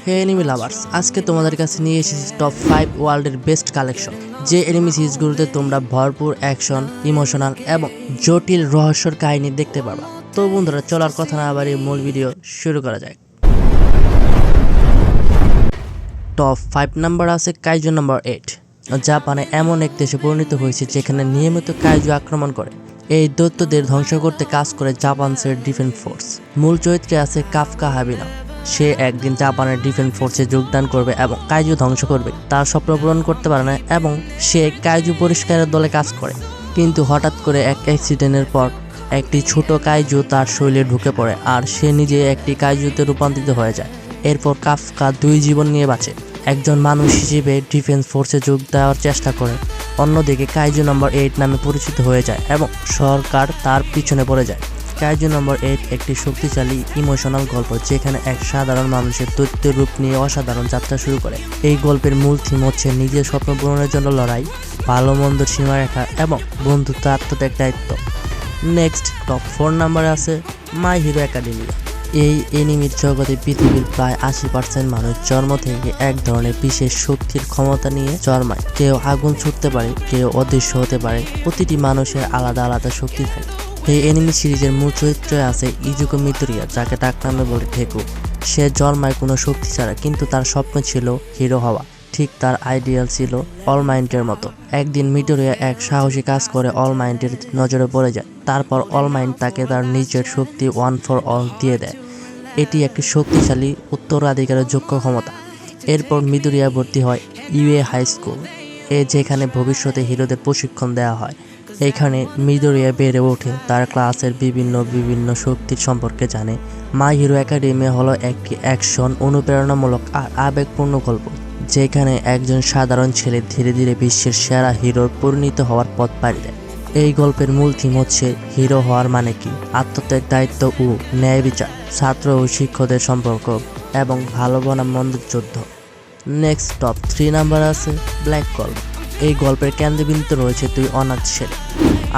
হে enemy lovers, আজকে তোমাদের কাছে নিয়ে এসেছি টপ 5 ওয়ার্ল্ডের বেস্ট কালেকশন। যে এনিমি সিরিজগুলোতে তোমরা ভরপুর অ্যাকশন, ইমোশনাল এবং জটিল রহস্যর কাহিনী দেখতে পারবা। তো বন্ধুরা, চলার কথা না বাড়িয়ে মূল ভিডিও শুরু করা যায়। টপ 5 নাম্বার আছে কাইজু নাম্বার 8। জাপানে এমন এক দেশে পরিণত হয়েছে যেখানে নিয়মিত কাইজু আক্রমণ করে। এই দৈত্যদের ধ্বংস করতে কাজ করে জাপানের ডিফেন্স ফোর্স। মূল চরিত্রে আছে কাফকা হাবিনা। সে একদিন জাপানের ডিফেন্স ফোর্সে যোগদান করবে এবং কাইজু ধ্বংস করবে। তার স্বপ্ন পূরণ করতে পারে না এবং সে কাইজু পরিষ্কারের দলে কাজ করে। কিন্তু হঠাৎ করে এক অ্যাক্সিডেন্টের পর একটি ছোট কাইজু তার শরীরে ঢুকে পড়ে আর সে নিজে একটি কাইজুতে রূপান্তরিত হয়ে যায়। এরপর কাফকা 2 জীবন নিয়ে বাঁচে। একজন মানুষ হিসেবে ডিফেন্স ফোর্সে যোগ দেওয়ার চেষ্টা করে, অন্যদিকে কাইজু নাম্বার 8 নামে পরিচিত হয়ে যায় এবং সরকার তার পিছনে পড়ে যায়। কাইজু নাম্বার 8 একটি শক্তিশালী ইমোশনাল গল্প যেখানে এক সাধারণ মানুষের দৈত্যের রূপ নিয়ে অসাধারণ যাত্রা শুরু করে। এই গল্পের মূল থিম হচ্ছে নিজের স্বপ্ন পূরণের জন্য লড়াই, ভালো মন্দ সীমারেখা এবং বন্ধুত্ব আত্মত্যাগ দায়িত্ব। নেক্সট টপ 4 নাম্বারে আছে মাই হিরো একাডেমিয়া। এই এনিমির জগতে পৃথিবীর প্রায় 80% মানুষ জন্ম থেকে এক ধরনের বিশেষ শক্তির ক্ষমতা নিয়ে জন্মায়। কেউ আগুন ছুটতে পারে, কেউ অদৃশ্য হতে পারে। প্রতিটি মানুষের আলাদা আলাদা শক্তি থাকে। এই এনিমি সিরিজের মূল চরিত্রে আছে ইজুকো মিতোরিয়া, যাকে ডাকনামে বলে ঠেকু। সে জন্মায় কোনো শক্তি ছাড়া, কিন্তু তার স্বপ্ন ছিল হিরো হওয়া। ঠিক তার আইডিয়াল ছিল অল মাইন্ডের মতো। একদিন মিডোরিয়া এক সাহসী কাজ করে অল মাইন্ডের নজরে পড়ে যায়। তারপর অল মাইন্ড তাকে তার নিজের শক্তি 1 for all দিয়ে দেয়। এটি একটি শক্তিশালী উত্তরাধিকারের যোগ্য ক্ষমতা। এরপর মিডোরিয়া ভর্তি হয় ইউএ হাই স্কুল, যেখানে ভবিষ্যতে হিরোদের প্রশিক্ষণ দেওয়া হয়। এখানে মিডোরিয়া বেড়ে ওঠে, তার ক্লাসের বিভিন্ন শক্তির সম্পর্কে জানে। মাই হিরো একাডেমি হলো একটি অ্যাকশন, অনুপ্রেরণামূলক আর আবেগপূর্ণ গল্প, যেখানে একজন সাধারণ ছেলে ধীরে ধীরে বিশ্বের সেরা হিরোর পরিণত হওয়ার পথ পাড়ি দেয়। এই গল্পের মূল থিম হচ্ছে হিরো হওয়ার মানে কি, আত্মত্যাগ, দায়িত্ব ও ন্যায় বিচার, ছাত্র ও শিক্ষকদের সম্পর্ক এবং ভালো বনাম মন্দের যুদ্ধ। নেক্সট টপ 3 নাম্বার আছে ব্ল্যাক গল্প। এই গল্পের কেন্দ্রবিন্দুতে রয়েছে 2 অনাথ ছেলে,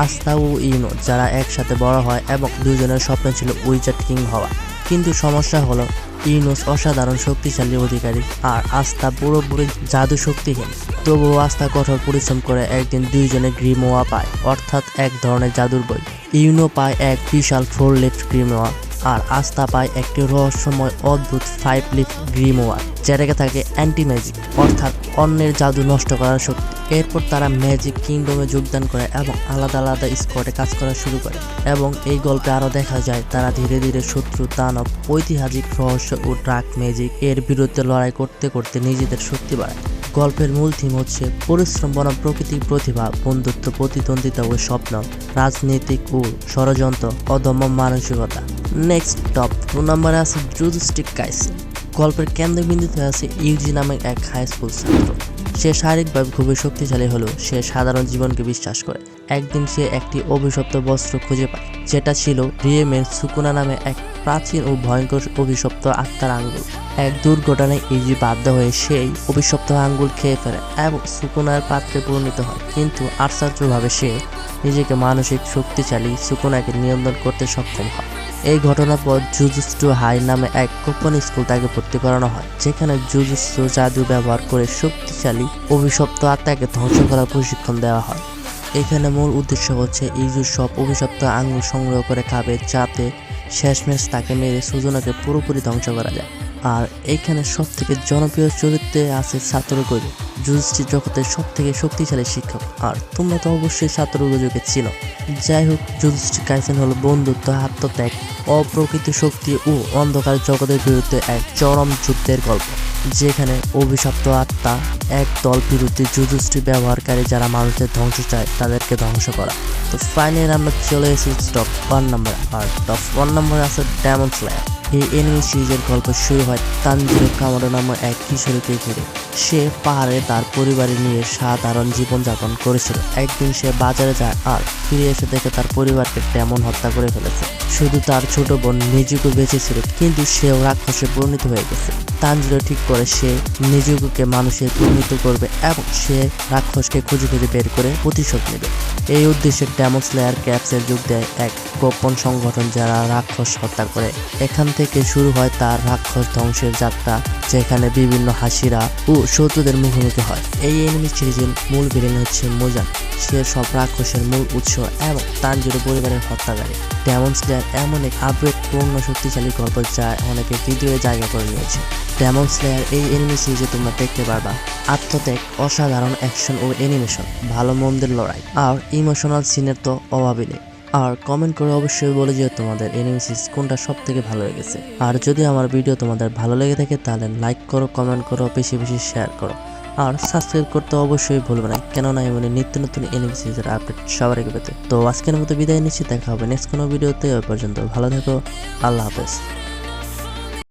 আস্থা ও ইনো, যারা একসাথে বড় হয় এবং দুজনের স্বপ্ন ছিল উইজার্ড কিং হওয়া। কিন্তু সমস্যা হলো ইনোস অসাধারণ শক্তিশালী অধিকারী আর আস্থা পুরোপুরি জাদু শক্তিহীন। তবুও আস্থা কঠোর পরিশ্রম করে একদিন দুইজনে গ্রিমোয়া পায়, অর্থাৎ এক ধরনের জাদুর বই। ইউনো পায় এক বিশাল 4 লিফ গ্রিমোয়া আর আস্থা পায় একটি রহস্যময় অদ্ভুত 5 লিফ গ্রিমোয়া, যেটাকে থাকে অ্যান্টি ম্যাজিক, অর্থাৎ অন্যের জাদু নষ্ট করার শক্তি। এরপর তারা ম্যাজিক কিংডমে যোগদান করে এবং আলাদা আলাদা স্কোয়াডে কাজ করা শুরু করে। এবং এই গল্পে আরও দেখা যায় তারা ধীরে ধীরে শত্রু, দানব, ঐতিহাসিক রহস্য ও ডার্ক ম্যাজিক এর বিরুদ্ধে লড়াই করতে করতে নিজেদের শক্তি বাড়ায়। গল্পের মূল থিম হচ্ছে পরিশ্রম বনাম প্রকৃতির প্রতিভা, বন্ধুত্ব, প্রতিদ্বন্দ্বিতা ও স্বপ্ন, রাজনীতিক ও ষড়যন্ত্র, অদম্য মানসিকতা। নেক্সট টপ 2 নম্বরে আছে জুজুৎসু কাইসেন। গল্পের কেন্দ্রবিন্দুতে আছে ইউজি নামের এক হাই স্কুল ছাত্র। সে শারীরিকভাবে খুবই শক্তিশালী হলেও সে সাধারণ জীবনকে বিশ্বাস করে। একদিন সে একটি অভিশপ্ত বস্ত্র খুঁজে পায়, যেটা ছিল রিয়েমের সুকুনা নামে এক প্রাচীন ও ভয়ঙ্কর অভিশপ্ত আত্মার আঙ্গুল। এক দুর্ঘটনায় ইজি বাধ্য হয়ে সেই অভিশপ্ত আঙ্গুল খেয়ে ফেলে এবং সুকুনার পাত্রে পরিণত হয়। কিন্তু আশ্চর্যভাবে সে নিজেকে মানসিক শক্তিশালী সুকুনাকে নিয়ন্ত্রণ করতে সক্ষম হয়। এই ঘটনার পর জুজুৎসু হাই নামে এক গোপন স্কুল তাকে ভর্তি করানো হয়, যেখানে জুজুৎসু জাদু ব্যবহার করে শক্তিশালী অভিশপ্ত আত্মাকে ধ্বংস করার প্রশিক্ষণ দেওয়া হয়। এখানে মূল উদ্দেশ্য হচ্ছে ইজুর সব অভিশপ্ত আঙ্গুল সংগ্রহ করে খাবে, যাতে শেষমেশ তাকে মেরে সুজুনাকে পুরোপুরি ধ্বংস করা যায়। আর এইখানে সব থেকে জনপ্রিয় চরিত্রে আছে সাতোরু গোজো, জুজুৎসু জগতের সব থেকে শক্তিশালী শিক্ষক। আর তোমরা তো অবশ্যই সাতোরু গোজোকে চিনো। যাই হোক, জুজুৎসু কাইসেন হলো বন্ধুত্ব, আত্মত্যাগ, অপ্রকৃত শক্তি ও অন্ধকার জগতের বিরুদ্ধে এক চরম যুদ্ধের গল্প, যেখানে অভিশপ্ত আত্মা এক দল বিরুদ্ধে জুজুৎসু ব্যবহারকারী যারা মানুষের ধ্বংস চায় তাদেরকে ধ্বংস করা। তো ফাইনালি আমরা চলে এসেছি টপ 1 নম্বর। আর টপ 1 নম্বরে আছে ডেমন স্লেয়ার। এই এনিমি সিরিজের গল্প শুরু হয় তানজিরো কামাডো নামক এক কিশোরীকে ঘিরে। সে পাহাড়ে তার পরিবার নিয়ে সাধারণ জীবনযাপন করেছিল। একদিন সে বাজারে যায় আর ফিরে এসে দেখে তার পরিবারকে ডেমন হত্যা করে ফেলেছে। শুধু তার ছোট বোন নিজেকে বেঁচে ছিল, কিন্তু সেও রাক্ষসে পরিণত হয়ে গেছে। তানজিরো ঠিক করে সে নিজেকে মানুষে পরিণত করবে এবং সে রাক্ষসকে খুঁজে খুঁজে বের করে প্রতিশোধ নেবে। এই উদ্দেশ্যে ডেমন স্লেয়ার ক্যাপসে যোগ দেয় এক গোপন সংগঠন যারা রাক্ষস হত্যা করে। এখান থেকে শুরু হয় তার রাক্ষস ধ্বংসের যাত্রা, যেখানে বিভিন্ন হাসিরা ও শত্রুদের মুখোমুখি হয়। এই এনিমি সিরিজের মূল ভিলেন হচ্ছে মোজান, সে সব রাক্ষসের মূল উৎস এবং তানজিরো পরিবারের হত্যাকারী। ডেমন স্লেয়ার এমন এক আবেগপূর্ণ শক্তিশালী গল্প যা অনেকে ভিডিওয়ে জায়গা করে নিয়েছে। ডেমন স্লেয়ার এই এনিমি সিরিজে তোমরা দেখতে পারবা আত্মত্যাগ, অসাধারণ অ্যাকশন ও অ্যানিমেশন, ভালো মন্দের লড়াই আর ইমোশনাল সিনের তো অভাবই নেই। আর কমেন্ট করে অবশ্যই বলে যে তোমাদের এনিমি সিরিজ কোনটা সব থেকে ভালো লেগেছে। আর যদি আমার ভিডিও তোমাদের ভালো লেগে থাকে তাহলে লাইক করো, কমেন্ট করো, বেশি বেশি শেয়ার করো আর সাবস্ক্রাইব করতে অবশ্যই ভুলবে না, কেননা এমনি নিত্য নতুন এনিমি সিরিজের আপডেট সবার আগে পেতে। তো আজকের মতো বিদায় নিচ্ছি, দেখা হবে নেক্সট কোনো ভিডিওতে। ওই পর্যন্ত ভালো থেকো, আল্লাহ হাফেজ।